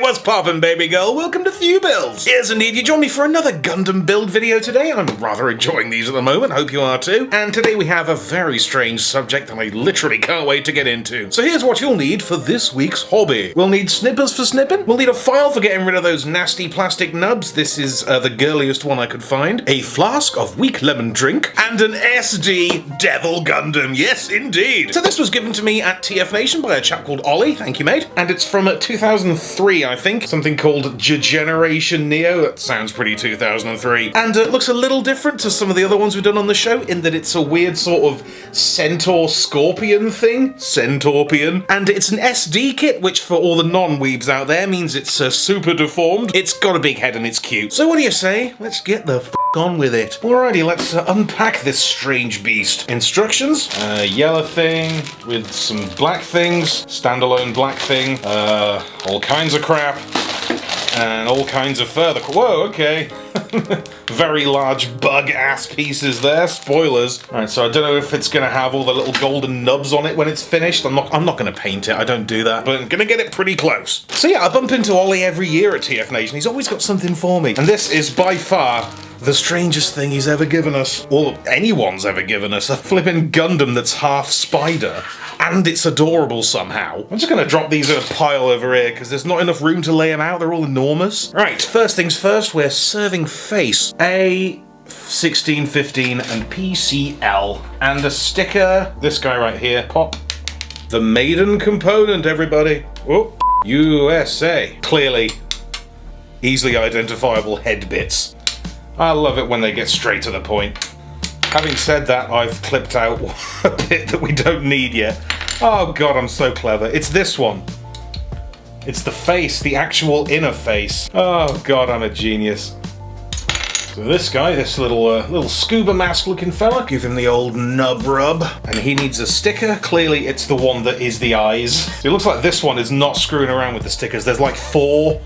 what's poppin', baby girl? Welcome to Thew Builds. Yes, indeed, you join me for another Gundam build video today. I'm rather enjoying these at the moment, hope you are too. And today we have a very strange subject that I literally can't wait to get into. So here's what you'll need for this week's hobby. We'll need snippers for snipping, we'll need a file for getting rid of those nasty plastic nubs, this is the girliest one I could find, a flask of weak lemon drink, and an SD Devil Gundam, yes indeed. So this was given to me at TF Nation by a chap called Ollie, thank you mate, and it's from 2003 I think, something called Generation Neo, that sounds pretty 2003, and it looks a little different to some of the other ones we've done on the show in that it's a weird sort of centaur scorpion thing, Centorpion, and it's an SD kit, which for all the non-weebs out there means it's super deformed. It's got a big head and it's cute. So what do you say? Let's get the f*** on with it. Alrighty, let's unpack this strange beast. Instructions, yellow thing with some black things, standalone black thing, all kinds of crap, and all kinds of further. Whoa, okay. Very large bug-ass pieces there, spoilers. Alright, so I don't know if it's gonna have all the little golden nubs on it when it's finished. I'm not gonna paint it, I don't do that, but I'm gonna get it pretty close. So yeah, I bump into Ollie every year at TF Nation. He's always got something for me. And this is by far the strangest thing he's ever given us, or anyone's ever given us, a flippin' Gundam that's half spider, and it's adorable somehow. I'm just gonna drop these in a pile over here, because there's not enough room to lay them out, they're all enormous. Right, first things first, we're serving face. A 16, 15, and PCL. And a sticker, this guy right here, pop. The maiden component, everybody. Oh, USA. Clearly, easily identifiable head bits. I love it when they get straight to the point. Having said that, I've clipped out a bit that we don't need yet. Oh god, I'm so clever. It's this one. It's the face, the actual inner face. Oh god, I'm a genius. So this guy, this little scuba mask looking fella, give him the old nub rub. And he needs a sticker. Clearly it's the one that is the eyes. So it looks like this one is not screwing around with the stickers. There's like 4.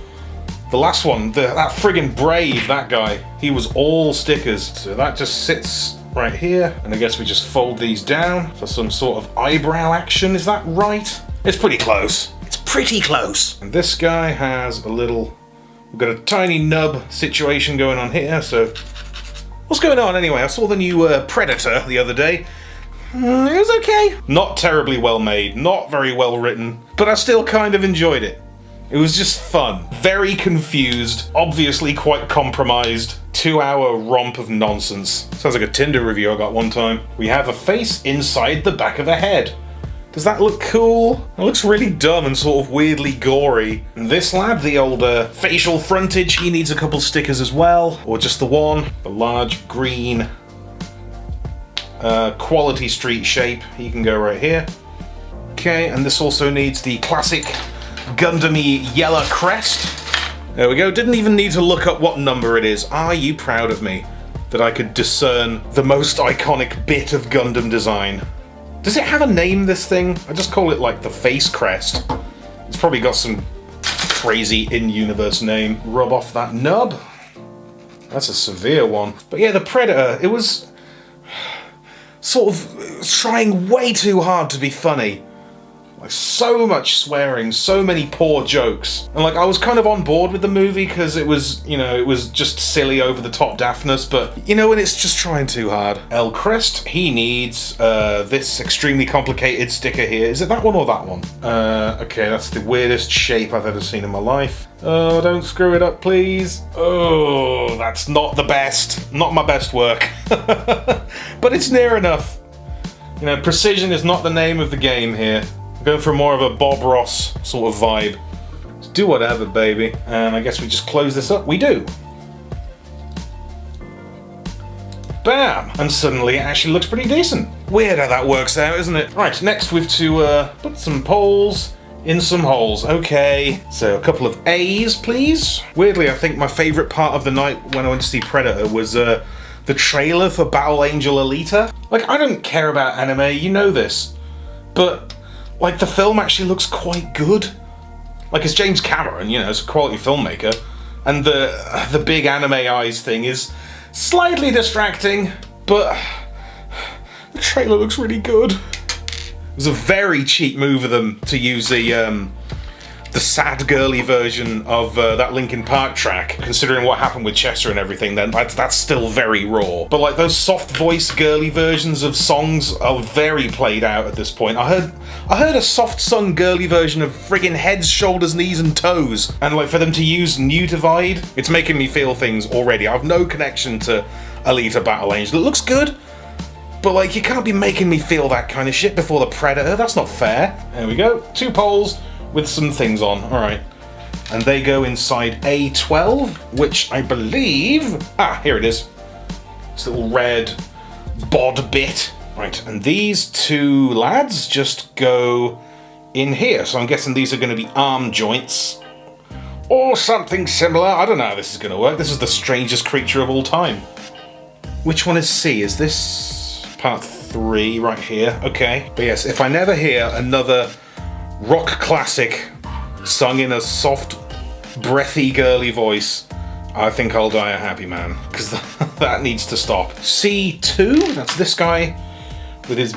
The last one, that friggin' Brave, that guy, he was all stickers. So that just sits right here, and I guess we just fold these down for some sort of eyebrow action, is that right? It's pretty close. It's pretty close. And this guy has a little, we've got a tiny nub situation going on here, so what's going on anyway? I saw the new Predator the other day. It was okay. Not terribly well made, not very well written, but I still kind of enjoyed it. It was just fun. Very confused, obviously quite compromised, 2-hour romp of nonsense. Sounds like a Tinder review I got one time. We have a face inside the back of a head. Does that look cool? It looks really dumb and sort of weirdly gory. And this lad, the old facial frontage, he needs a couple stickers as well, or just the one. The large green quality street shape, he can go right here. Okay, and this also needs the classic Gundam-y yellow crest. There we go, didn't even need to look up what number it is. Are you proud of me that I could discern the most iconic bit of Gundam design? Does it have a name, this thing? I just call it like the face crest. It's probably got some crazy in-universe name. Rub off that nub. That's a severe one. But yeah, the Predator, it was sort of trying way too hard to be funny. Like, so much swearing, so many poor jokes. And like, I was kind of on board with the movie because it was, you know, it was just silly over-the-top daftness, but, you know, when it's just trying too hard. El Crest, he needs this extremely complicated sticker here. Is it that one or that one? Okay, that's the weirdest shape I've ever seen in my life. Oh, don't screw it up, please. Oh, that's not the best. Not my best work. But it's near enough. You know, precision is not the name of the game here. Going for more of a Bob Ross sort of vibe. Let's do whatever, baby. And I guess we just close this up. We do. Bam! And suddenly it actually looks pretty decent. Weird how that works out, isn't it? Right, next we've to put some poles in some holes. Okay, so a couple of A's, please. Weirdly, I think my favourite part of the night when I went to see Predator was the trailer for Battle Angel Alita. Like, I don't care about anime, you know this. But like, the film actually looks quite good. Like, it's James Cameron, you know, it's a quality filmmaker. And the big anime eyes thing is slightly distracting, but the trailer looks really good. It was a very cheap move of them to use the the sad girly version of that Linkin Park track, considering what happened with Chester and everything, then that's still very raw. But like those soft voice girly versions of songs are very played out at this point. I heard a soft sung girly version of friggin' Heads, Shoulders, Knees and Toes, and like for them to use New Divide, it's making me feel things already. I have no connection to Alita Battle Angel. It looks good, but like you can't be making me feel that kind of shit before the Predator. That's not fair. There we go. 2 poles with some things on. All right. And they go inside A12, which I believe... here it is. This little red bod bit. Right, and these 2 lads just go in here. So I'm guessing these are going to be arm joints. Or something similar. I don't know how this is going to work. This is the strangest creature of all time. Which one is C? Is this part 3 right here? Okay. But yes, if I never hear another rock classic sung in a soft, breathy, girly voice, I think I'll die a happy man. Because that needs to stop. C2, that's this guy with his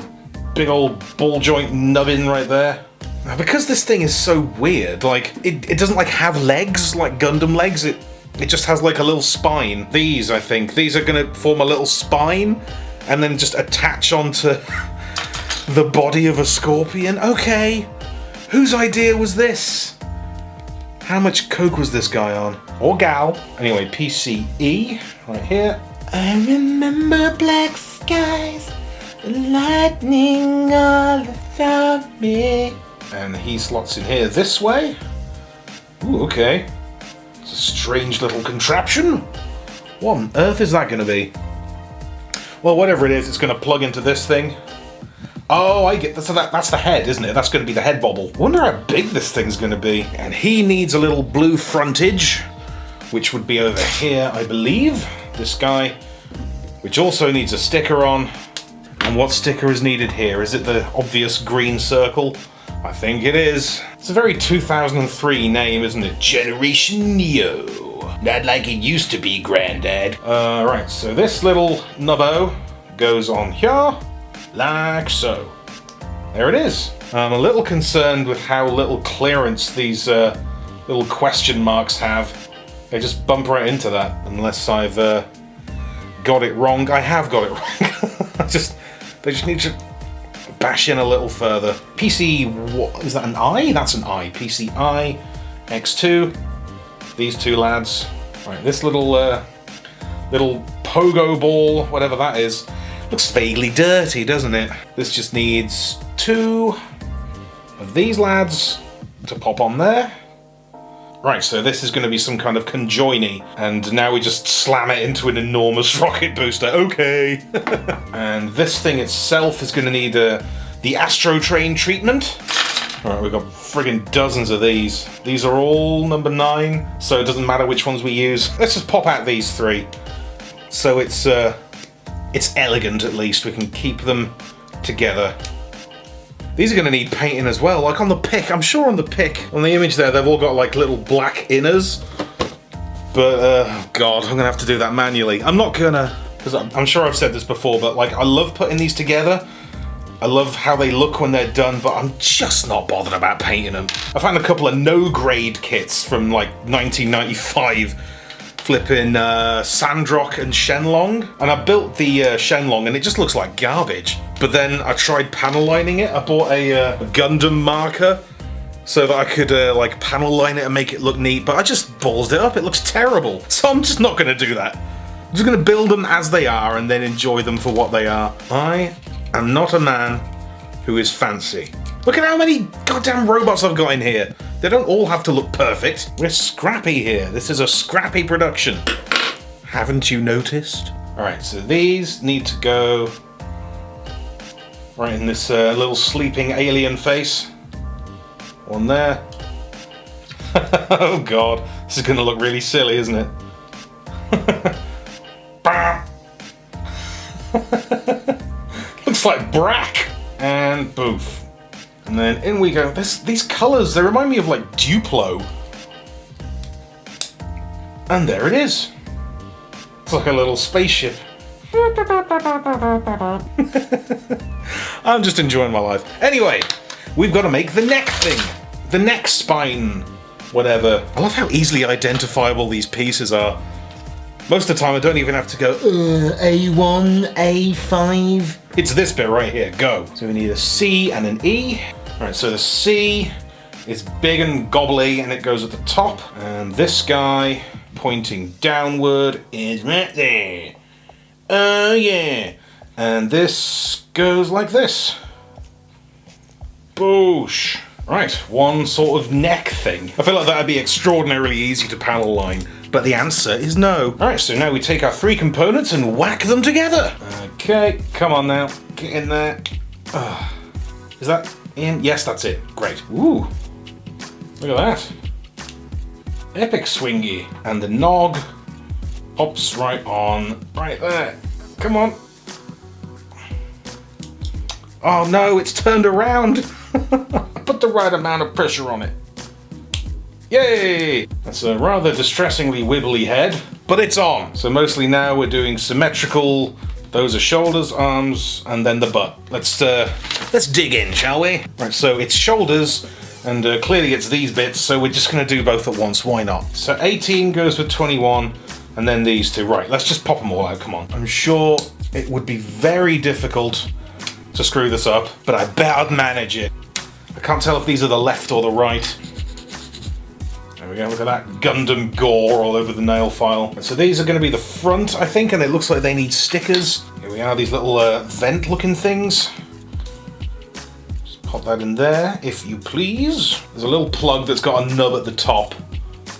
big old ball joint nubbin right there. Now, because this thing is so weird, like, it doesn't like have legs, like Gundam legs, it just has like a little spine. These, I think, these are gonna form a little spine and then just attach onto the body of a scorpion. Okay, whose idea was this? How much coke was this guy on? Or gal? Anyway, PCE, right here. I remember black skies, the lightning all around me. And he slots in here this way. Ooh, okay. It's a strange little contraption. What on earth is that going to be? Well, whatever it is, it's going to plug into this thing. Oh, I get that's the head, isn't it? That's going to be the head bobble. Wonder how big this thing's going to be. And he needs a little blue frontage, which would be over here, I believe. This guy, which also needs a sticker on. And what sticker is needed here? Is it the obvious green circle? I think it is. It's a very 2003 name, isn't it? Generation Neo. Not like it used to be, Granddad. Right, so this little nubbo goes on here, like so. There it is. I'm a little concerned with how little clearance these little question marks have. They just bump right into that, unless I've got it wrong. I have got it wrong. They just need to bash in a little further. PC, what is that, an I? That's an I. PCI, X2, these 2 lads. Right, this little pogo ball, whatever that is, looks vaguely dirty, doesn't it? This just needs 2 of these lads to pop on there. Right, so this is going to be some kind of conjoiny, and now we just slam it into an enormous rocket booster. Okay. And this thing itself is going to need the Astro Train treatment. Alright, we've got friggin' dozens of these. These are all number 9, so it doesn't matter which ones we use. Let's just pop out these 3. So it's elegant, at least. We can keep them together. These are going to need painting as well, like on the pic. I'm sure on the pic, on the image there, they've all got like little black inners. But, oh God, I'm going to have to do that manually. I'm not going to, because I'm sure I've said this before, but like I love putting these together. I love how they look when they're done, but I'm just not bothered about painting them. I found a couple of no-grade kits from like 1995. Flipping Sandrock and Shenlong, and I built the Shenlong and it just looks like garbage. But then I tried panel lining it. I bought a Gundam marker so that I could like panel line it and make it look neat, but I just ballsed it up. It looks terrible. So I'm just not going to do that. I'm just going to build them as they are and then enjoy them for what they are. I am not a man who is fancy. Look at how many goddamn robots I've got in here. They don't all have to look perfect. We're scrappy here. This is a scrappy production. Haven't you noticed? Alright, so these need to go right in this little sleeping alien face. One there. Oh God, this is going to look really silly, isn't it? Looks like Brack. And boof. And then in we go. These colours, they remind me of like Duplo. And there it is. It's like a little spaceship. I'm just enjoying my life. Anyway, we've got to make the neck thing. the neck spine, whatever. I love how easily identifiable these pieces are. Most of the time I don't even have to go, A1, A5. It's this bit right here, go. So we need a C and an E. Alright, so the C is big and gobbly and it goes at the top. And this guy, pointing downward, is right there. Oh yeah. And this goes like this. Boosh. Right, one sort of neck thing. I feel like that'd be extraordinarily easy to panel line, but the answer is no. Alright, so now we take our three components and whack them together. Okay, come on now, get in there. Is that in? Yes, that's it. Great. Ooh, look at that. Epic swingy. And the nog pops right on, right there. Come on. Oh no, it's turned around. Put the right amount of pressure on it. Yay! That's a rather distressingly wibbly head, but it's on. So mostly now we're doing symmetrical. Those are shoulders, arms, and then the butt. Let's dig in, shall we? Right, so it's shoulders, and clearly it's these bits, so we're just gonna do both at once, why not? So 18 goes with 21, and then these two. Right, let's just pop them all out, come on. I'm sure it would be very difficult to screw this up, but I bet I'd manage it. I can't tell if these are the left or the right. There we go, look at that Gundam gore all over the nail file. And so these are going to be the front, I think, and it looks like they need stickers. Here we are, these little vent looking things. Just pop that in there, if you please. There's a little plug that's got a nub at the top.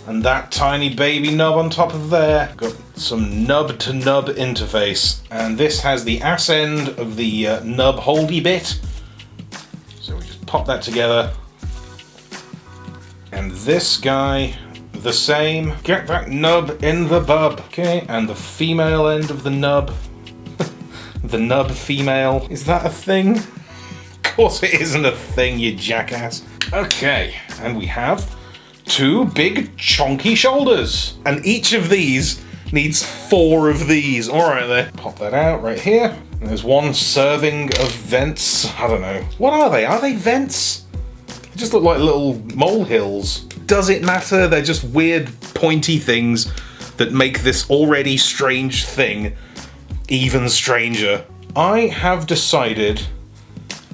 And that tiny baby nub on top of there. Got some nub to nub interface. And this has the ass end of the nub holdy bit. So we just pop that together. And this guy, the same. Get that nub in the bub. Okay, and the female end of the nub. The nub female. Is that a thing? Of course it isn't a thing, you jackass. Okay, and we have two big chonky shoulders. And each of these needs 4 of these. Alright there. Pop that out right here. And there's one serving of vents. I don't know. What are they? Are they vents? They just look like little molehills. Does it matter? They're just weird pointy things that make this already strange thing even stranger. I have decided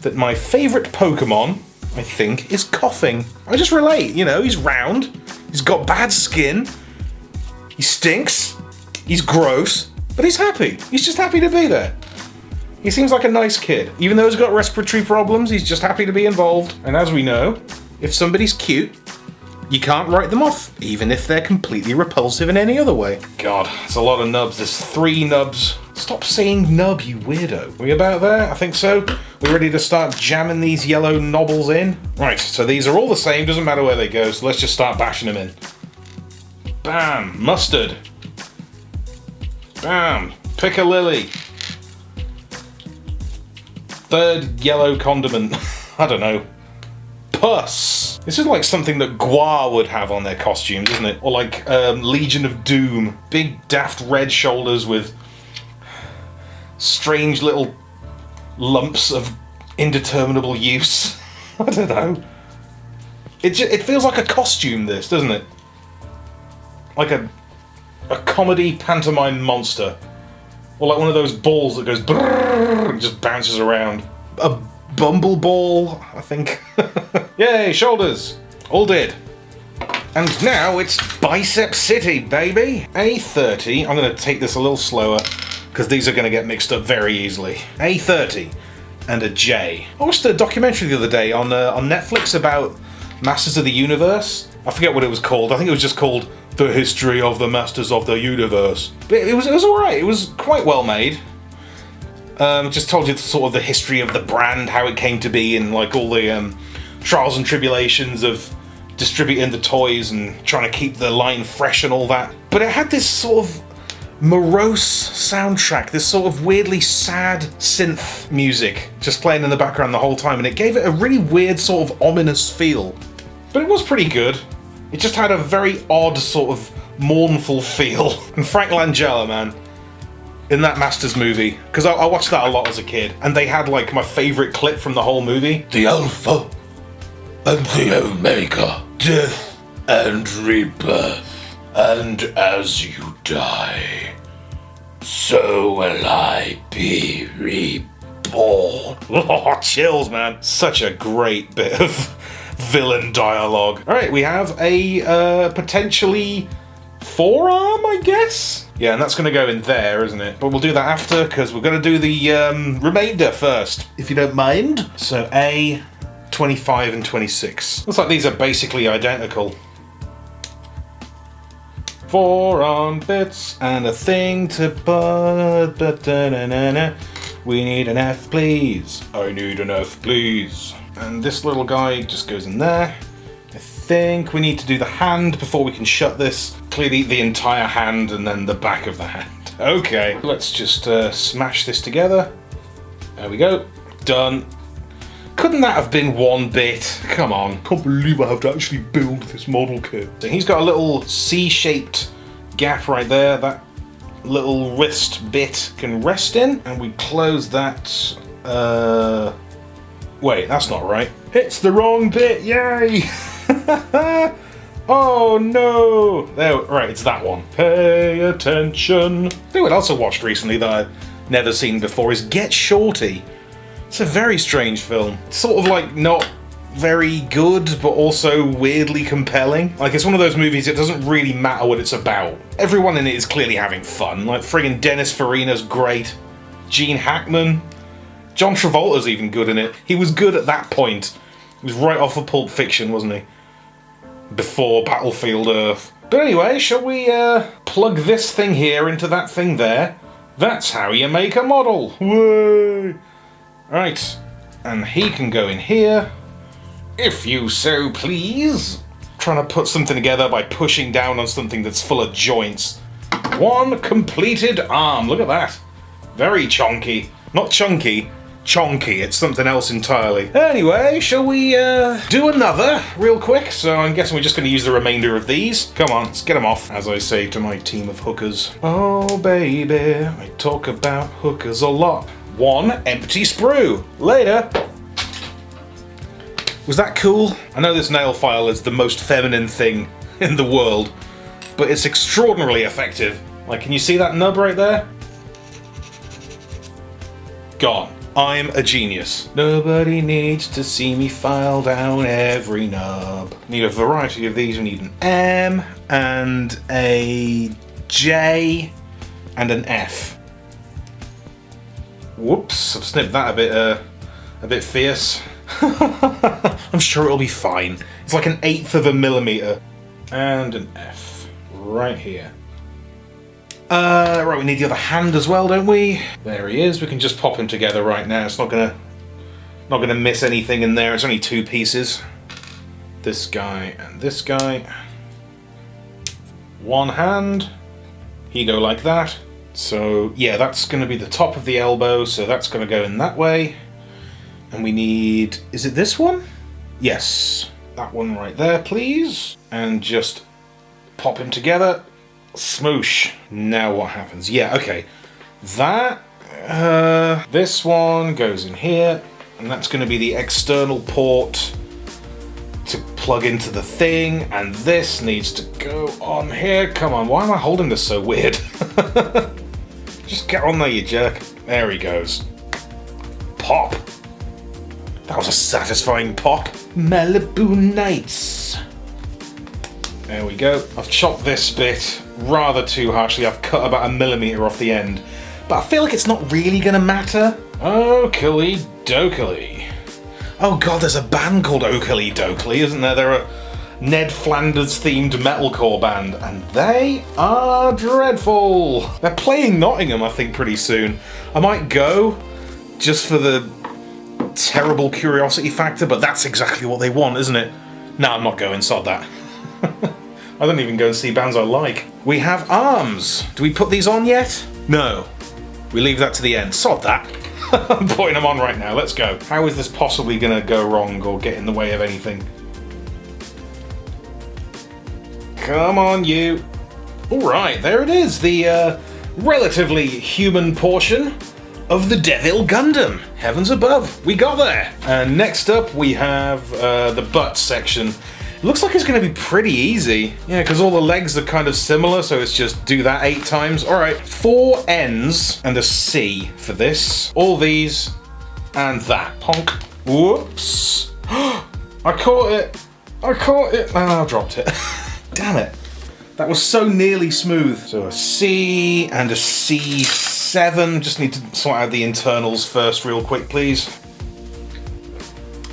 that my favourite Pokemon, I think, is coughing. I just relate, you know, he's round, he's got bad skin, he stinks, he's gross, but he's happy. He's just happy to be there. He seems like a nice kid. Even though he's got respiratory problems, he's just happy to be involved. And as we know, if somebody's cute, you can't write them off, even if they're completely repulsive in any other way. God, it's a lot of nubs. There's 3 nubs. Stop saying nub, you weirdo. We about there? I think so. We're ready to start jamming these yellow knobbles in. Right, so these are all the same, doesn't matter where they go, so let's just start bashing them in. Bam, mustard. Bam, piccalilli. Third yellow condiment. I don't know. Pus. This is like something that Gua would have on their costumes, isn't it? Or like Legion of Doom. Big daft red shoulders with strange little lumps of indeterminable use. I don't know. It feels like a costume, this, doesn't it? Like a comedy pantomime monster. Or like one of those balls that goes brrrr and just bounces around. A bumble ball, I think. Yay, shoulders. All did. And now it's Bicep City, baby. A30. I'm going to take this a little slower because these are going to get mixed up very easily. A30 and a J. I watched a documentary the other day on Netflix about Masters of the Universe. I forget what it was called. I think it was just called The History of the Masters of the Universe. But it was alright. It was quite well made. Just told you sort of the history of the brand, how it came to be, and like all the trials and tribulations of distributing the toys and trying to keep the line fresh and all that. But it had this sort of morose soundtrack, this sort of weirdly sad synth music just playing in the background the whole time, and it gave it a really weird sort of ominous feel. But it was pretty good. It just had a very odd sort of mournful feel. And Frank Langella, man, in that Masters movie, because I watched that a lot as a kid, and they had like my favourite clip from the whole movie. The Alpha and the Omega, death and rebirth. And as you die, so will I be reborn. Oh, chills, man. Such a great bit of villain dialogue. Alright, we have a potentially forearm, I guess? Yeah, and that's going to go in there, isn't it? But we'll do that after, because we're going to do the remainder first, if you don't mind. So A, 25 and 26. Looks like these are basically identical. Forearm bits and a thing to put. We need an F, please. I need an F, please. And this little guy just goes in there. I think we need to do the hand before we can shut this. Clearly the entire hand and then the back of the hand. Okay, let's just smash this together. There we go. Done. Couldn't that have been one bit? Come on. Can't believe I have to actually build this model kit. So he's got a little C-shaped gap right there. That little wrist bit can rest in. And we close that. Wait, that's not right. It's the wrong bit. Yay! Oh no! There, right, it's that one. Pay attention. You know what else I watched recently that I've never seen before is Get Shorty. It's a very strange film. It's sort of like not very good, but also weirdly compelling. Like, it's one of those movies, it doesn't really matter what it's about. Everyone in it is clearly having fun. Like, friggin' Dennis Farina's great. Gene Hackman. John Travolta's even good in it. He was good at that point. He was right off of Pulp Fiction, wasn't he? Before Battlefield Earth. But anyway, shall we plug this thing here into that thing there? That's how you make a model. Whey! Right, and he can go in here, if you so please. Trying to put something together by pushing down on something that's full of joints. One completed arm, look at that. Very chonky. Not chunky, chonky, it's something else entirely. Anyway, shall we do another real quick? So I'm guessing we're just going to use the remainder of these. Come on, let's get them off, as I say to my team of hookers. Oh baby, I talk about hookers a lot. One empty sprue. Later. Was that cool? I know this nail file is the most feminine thing in the world, but it's extraordinarily effective. Like, can you see that nub right there? Gone. I'm a genius. Nobody needs to see me file down every nub. Need a variety of these. We need an M and a J and an F. Whoops, I've snipped that a bit fierce. I'm sure it'll be fine. It's like 1/8 of a millimeter. And an F right here. Right, we need the other hand as well, don't we? There he is. We can just pop him together right now. It's not gonna miss anything in there. It's only 2 pieces. This guy and this guy. One hand. He go like that. So yeah, that's going to be the top of the elbow, so that's going to go in that way. And we need, is it this one? Yes, that one right there, please. And just pop him together. Smoosh. Now what happens? Yeah, okay. That, this one goes in here, and that's going to be the external port to plug into the thing, and this needs to go on here. Come on, why am I holding this so weird? Just get on there, you jerk. There he goes. Pop. That was a satisfying pop. Malibu Nights. There we go. I've chopped this bit rather too harshly. I've cut about 1 millimeter off the end. But I feel like it's not really gonna matter. Oakley Dokley. Oh god, there's a band called Oakley Dokley, isn't there? They're a Ned Flanders themed metalcore band, and they are dreadful. They're playing Nottingham, I think, pretty soon. I might go just for the terrible curiosity factor, but that's exactly what they want, isn't it? No, I'm not going, sod that. I don't even go and see bands I like. We have arms. Do we put these on yet? No. We leave that to the end. Sod that. I'm putting them on right now. Let's go. How is this possibly going to go wrong or get in the way of anything? Come on, you. Alright, there it is. The relatively human portion of the Devil Gundam. Heavens above, we got there. And next up we have the butt section. It looks like it's going to be pretty easy. Yeah, because all the legs are kind of similar, so it's just do that 8 times. All right, 4 N's and a C for this. All these and that. Honk. Whoops. I caught it. I caught it. Oh, I dropped it. Damn it. That was so nearly smooth. So a C and a C7. Just need to sort out the internals first real quick, please.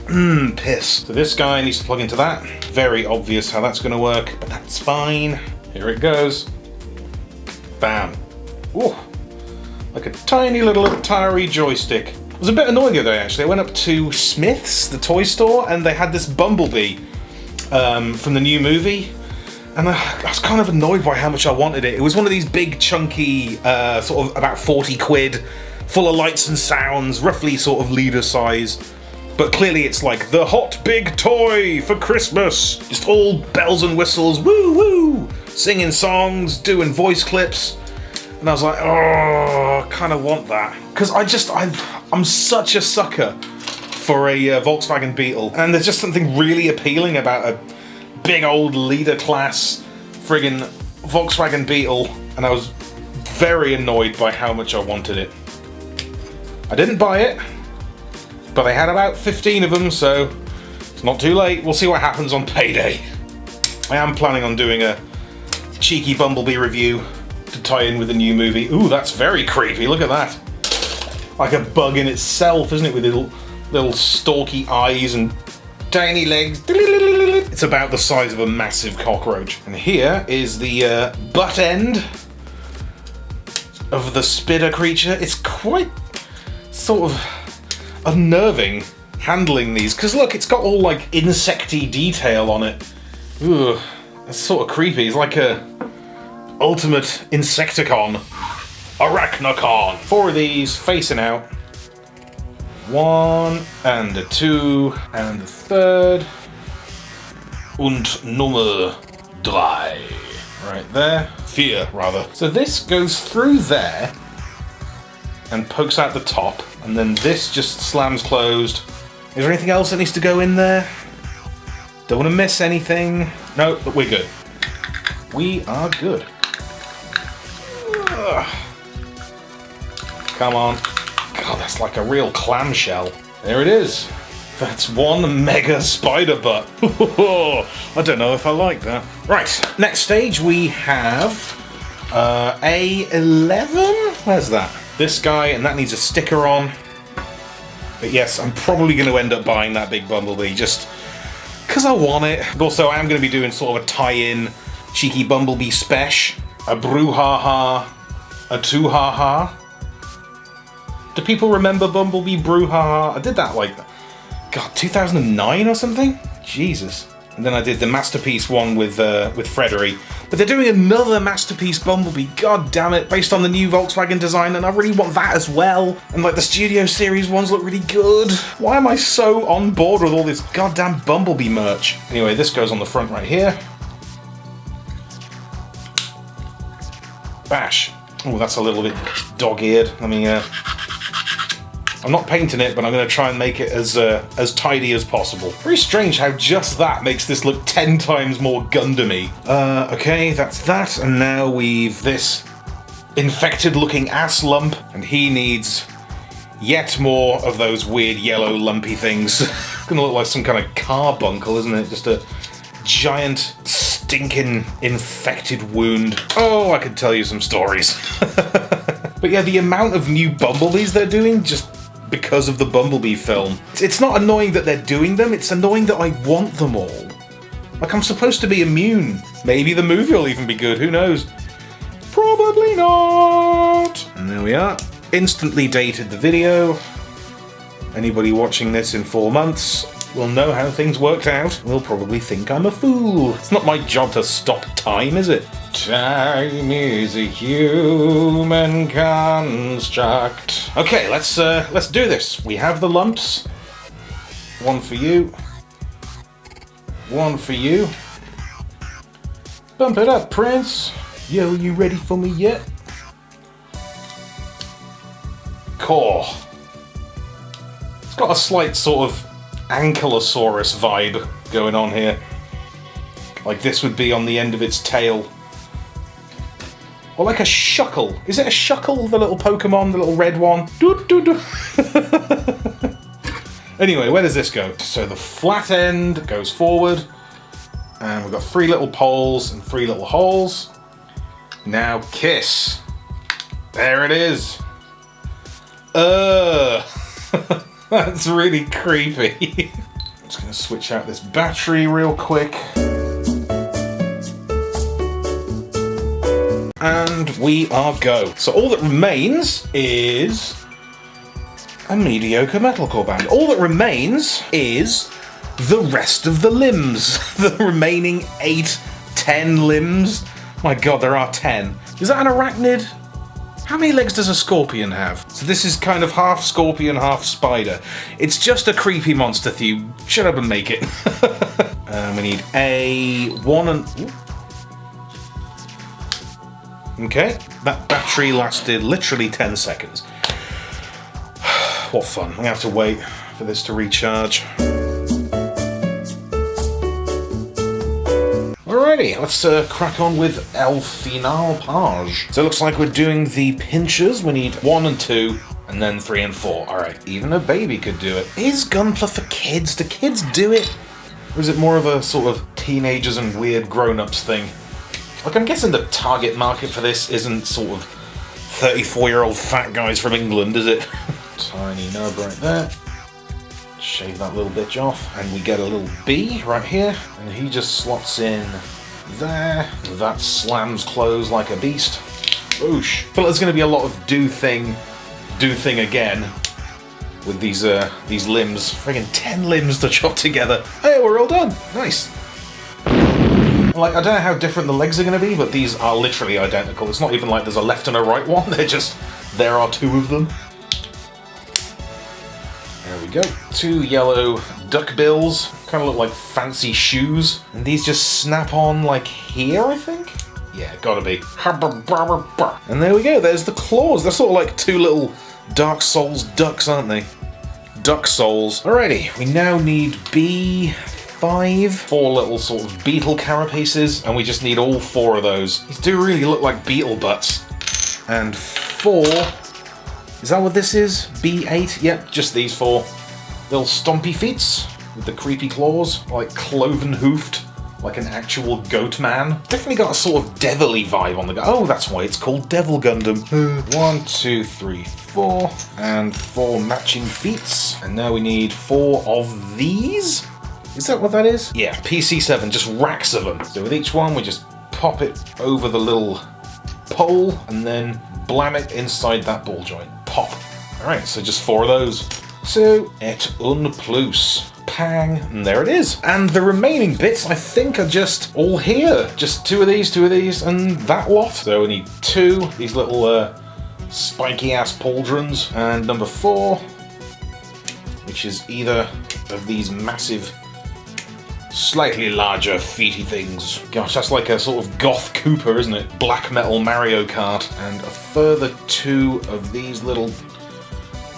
Piss. So this guy needs to plug into that. Very obvious how that's going to work, but that's fine. Here it goes. Bam. Ooh. Like a tiny little Atari joystick. I was a bit annoyed the other day, actually. I went up to Smith's, the toy store, and they had this Bumblebee from the new movie. And I was kind of annoyed by how much I wanted it. It was one of these big, chunky, sort of about 40 quid, full of lights and sounds, roughly sort of leader size. But clearly it's like the hot big toy for Christmas. Just all bells and whistles, woo woo, singing songs, doing voice clips. And I was like, oh, I kind of want that. Because I'm such a sucker for a Volkswagen Beetle. And there's just something really appealing about a big old leader class friggin' Volkswagen Beetle. And I was very annoyed by how much I wanted it. I didn't buy it. But they had about 15 of them, so it's not too late. We'll see what happens on payday. I am planning on doing a cheeky Bumblebee review to tie in with the new movie. Ooh, that's very creepy. Look at that. Like a bug in itself, isn't it? With little stalky eyes and tiny legs. It's about the size of a massive cockroach. And here is the butt end of the spitter creature. It's quite sort of unnerving handling these, because look, it's got all like insecty detail on it. Ugh, that's sort of creepy. It's like a ultimate Insecticon. Arachnocon. 4 of these facing out. 1 and a 2 and a 3rd. Und Nummer 3. Right there. 4, rather. So this goes through there and pokes out the top. And then this just slams closed. Is there anything else that needs to go in there? Don't want to miss anything. No, but we're good. We are good. Ugh. Come on. God, that's like a real clamshell. There it is. That's one mega spider butt. I don't know if I like that. Right, next stage we have A11? Where's that? This guy, and that needs a sticker on. But yes, I'm probably going to end up buying that big Bumblebee just because I want it. Also, I am going to be doing sort of a tie-in cheeky Bumblebee special. A brouhaha, a two-ha-ha. Do people remember Bumblebee brouhaha? I did that like, God, 2009 or something? Jesus. And then I did the Masterpiece one with Frederick. But they're doing another Masterpiece Bumblebee, god damn it, based on the new Volkswagen design, and I really want that as well. And like the Studio Series ones look really good. Why am I so on board with all this goddamn Bumblebee merch? Anyway, this goes on the front right here. Bash. Oh, that's a little bit dog-eared. Let me, I'm not painting it, but I'm going to try and make it as tidy as possible. Very strange how just that makes this look 10 times more Gundam-y. Okay, that's that, and now we've this infected-looking ass lump, and he needs yet more of those weird yellow lumpy things. It's going to look like some kind of carbuncle, isn't it? Just a giant, stinking, infected wound. Oh, I could tell you some stories. But yeah, the amount of new Bumblebees they're doing, just because of the Bumblebee film. It's not annoying that they're doing them, it's annoying that I want them all. Like, I'm supposed to be immune. Maybe the movie will even be good, who knows? Probably not! And there we are. Instantly dated the video. Anybody watching this in 4 months will know how things worked out. Will probably think I'm a fool. It's not my job to stop time, is it? Time is a human construct. Okay, let's do this. We have the lumps. 1 for you. 1 for you. Bump it up, Prince. Yo, you ready for me yet? core. It's got a slight sort of ankylosaurus vibe going on here. Like this would be on the end of its tail. Or like a shuckle. Is it a shuckle, the little Pokemon, the little red one? Anyway, where does this go? So the flat end goes forward. And we've got 3 little poles and 3 little holes. Now kiss. There it is. That's really creepy. I'm just going to switch out this battery real quick. And we are go. So all that remains is a mediocre metalcore band. All that remains is the rest of the limbs. The remaining 8, 10 limbs. My god, there are 10. Is that an arachnid? How many legs does a scorpion have? So this is kind of half scorpion, half spider. It's just a creepy monster, Thew. Shut up and make it. We need a 1 and... Ooh. Okay, that battery lasted literally 10 seconds. What fun. I'm gonna have to wait for this to recharge. Alrighty, let's crack on with El Final Page. So it looks like we're doing the pinchers. We need 1 and 2, and then 3 and 4. Alright, even a baby could do it. Is Gunpla for kids? Do kids do it? Or is it more of a sort of teenagers and weird grown-ups thing? Like, I'm guessing the target market for this isn't sort of 34-year-old fat guys from England, is it? Tiny nub right there. Shave that little bitch off, and we get a little B right here, and he just slots in there. That slams closed like a beast. Boosh. But there's going to be a lot of do thing again with these limbs. Friggin' 10 limbs to chop together. Hey, we're all done. Nice. Like, I don't know how different the legs are going to be, but these are literally identical. It's not even like there's a left and a right one. They're just, there are 2 of them. There we go. 2 yellow duck bills. Kind of look like fancy shoes. And these just snap on like here, I think? Yeah, gotta be. And there we go. There's the claws. They're sort of like 2 little Dark Souls ducks, aren't they? Duck souls. Alrighty, we now need B5. 4 little sort of beetle carapaces, and we just need all 4 of those. These do really look like beetle butts. And 4... Is that what this is? B8? Yep, just these 4. Little stompy feets with the creepy claws, like cloven hoofed, like an actual goat man. Definitely got a sort of devilly vibe on the go. Oh, that's why it's called Devil Gundam. 1, 2, 3, 4, and 4 matching feets. And now we need 4 of these. Is that what that is? Yeah, PC7, just racks of them. So with each one, we just pop it over the little pole and then blam it inside that ball joint. Pop. Alright, so just 4 of those. So, et un plus. Pang, and there it is. And the remaining bits, I think, are just all here. Just 2 of these, and that lot. So we need 2, these little spiky-ass pauldrons, and number 4, which is either of these massive, slightly larger feety things. Gosh, that's like a sort of goth Koopa, isn't it? Black metal Mario Kart. And a further 2 of these little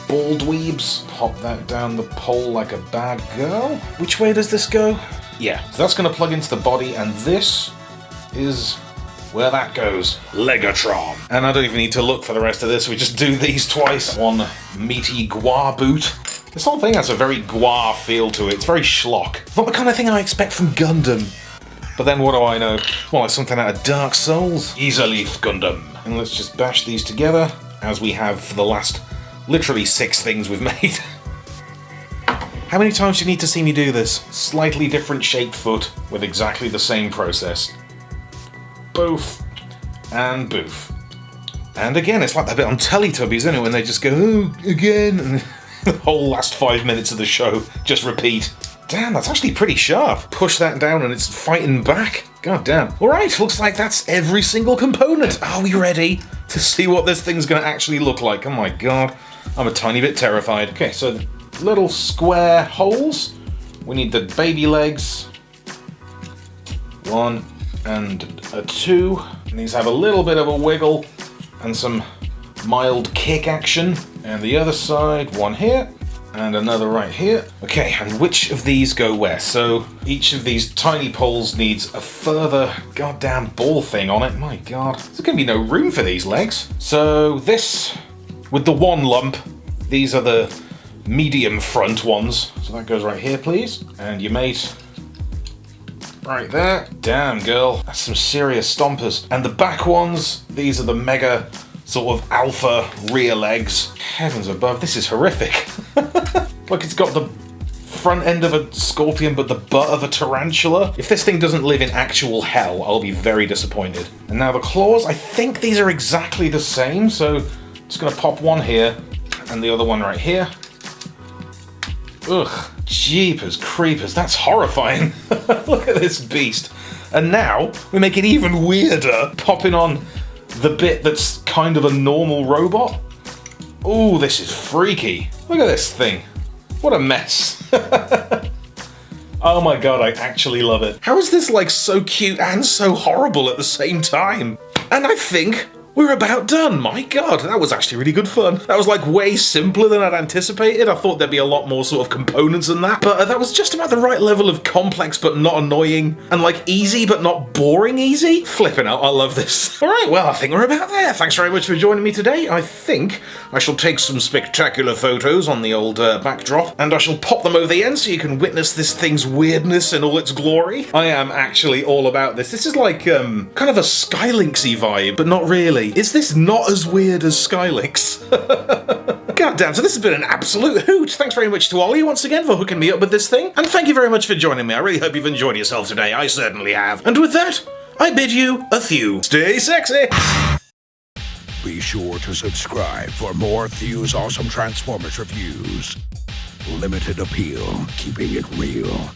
ball dweebs. Pop that down the pole like a bad girl. Which way does this go? Yeah, so that's going to plug into the body, and this is where that goes. Legatron. And I don't even need to look for the rest of this. We just do these twice. 1 meaty guar boot. This whole thing has a very guar feel to it. It's very schlock. It's not the kind of thing I expect from Gundam. But then what do I know? Well, like something out of Dark Souls. Isaleaf Gundam. And let's just bash these together, as we have for the last literally 6 things we've made. How many times do you need to see me do this? Slightly different shaped foot with exactly the same process. Boof. And boof. And again, it's like that bit on Teletubbies, isn't it? When they just go, oh, again. And the whole last 5 minutes of the show just repeat. Damn, that's actually pretty sharp. Push that down and it's fighting back. God damn. Alright, looks like that's every single component. Are we ready to see what this thing's going to actually look like? Oh my god. I'm a tiny bit terrified. Okay, so the little square holes. We need the baby legs. 1 and a 2. And these have a little bit of a wiggle and some mild kick action. And the other side, one here. And another right here. Okay, and which of these go where? So each of these tiny poles needs a further goddamn ball thing on it. My god. There's gonna be no room for these legs. So this, with the one lump, these are the medium front ones. So that goes right here, please. And your mate right there. Damn, girl. That's some serious stompers. And the back ones, these are the mega sort of alpha rear legs. Heavens above, this is horrific. Like it's got the front end of a scorpion but the butt of a tarantula. If this thing doesn't live in actual hell, I'll be very disappointed. And now the claws, I think these are exactly the same, so I'm just gonna pop one here and the other one right here. Ugh, jeepers creepers, that's horrifying. Look at this beast. And now we make it even weirder, popping on the bit that's kind of a normal robot. Ooh, this is freaky. Look at this thing. What a mess. Oh my god, I actually love it. How is this like so cute and so horrible at the same time? And I think we're about done. My god, that was actually really good fun. That was like way simpler than I'd anticipated. I thought there'd be a lot more sort of components than that, but that was just about the right level of complex but not annoying, and like easy but not boring easy. Flipping out, I love this. All right, well, I think we're about there. Thanks very much for joining me today. I think I shall take some spectacular photos on the old backdrop, and I shall pop them over the end so you can witness this thing's weirdness in all its glory. I am actually all about this. This is like kind of a Skylinksy vibe, but not really. Is this not as weird as Skylinks? God damn, so this has been an absolute hoot. Thanks very much to Ollie once again for hooking me up with this thing. And thank you very much for joining me. I really hope you've enjoyed yourself today. I certainly have. And with that, I bid you a Thew. Stay sexy! Be sure to subscribe for more Thew's awesome Transformers reviews. Limited appeal, keeping it real.